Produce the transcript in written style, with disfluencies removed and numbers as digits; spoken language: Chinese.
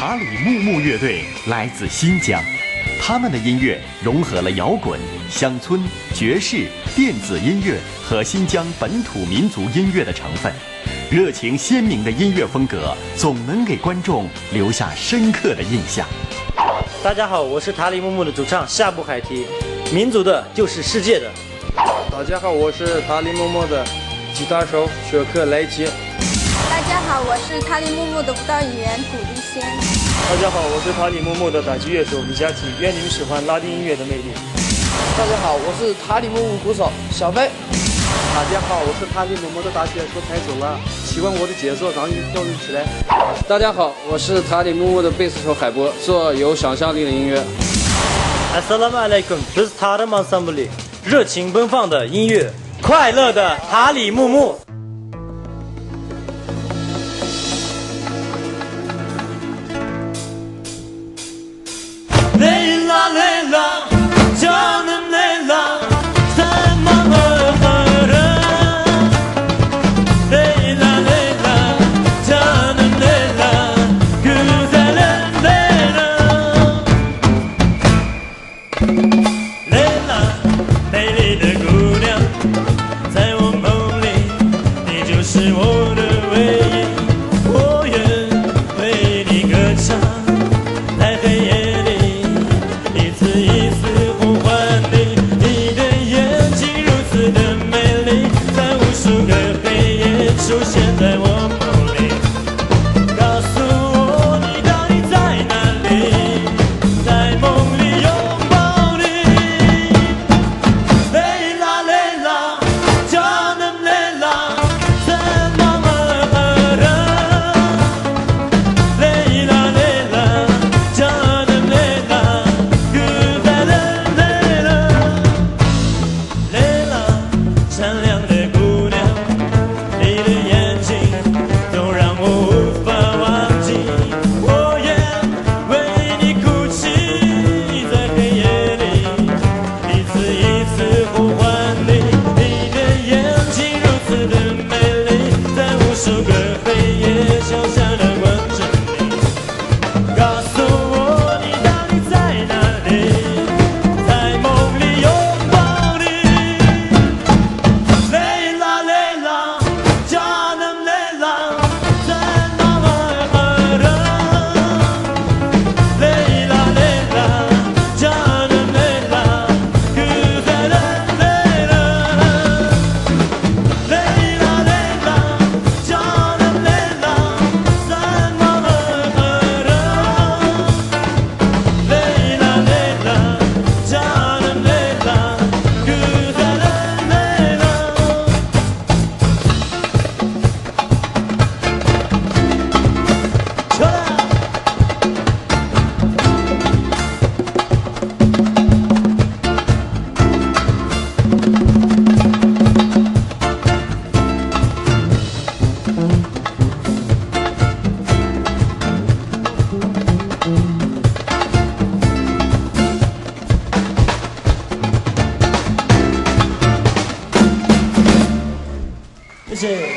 塔里木木乐队来自新疆，他们的音乐融合了摇滚、乡村、爵士、电子音乐和新疆本土民族音乐的成分。热情鲜明的音乐风格总能给观众留下深刻的印象。大家好，我是塔里木木的主唱夏布海提，民族的就是世界的。大家好，我是塔里木木的吉他手雪克雷奇。大家好，我是塔里木木的舞蹈演员古丽仙。大家好，我是塔里木木的打击乐手李佳琪，愿你们喜欢拉丁音乐的魅力。大家好，我是塔里木木鼓手小飞。大家好，我是塔里木木的打击乐手蔡总啊，喜欢我的节奏，让你跳动起来。大家好，我是塔里木木的贝斯手海波，做有想象力的音乐。Assalamu alaikum， 这是塔的 ensemble， 热情奔放的音乐，快乐的塔里木木。Leyla Leyla canım Leyla谢谢。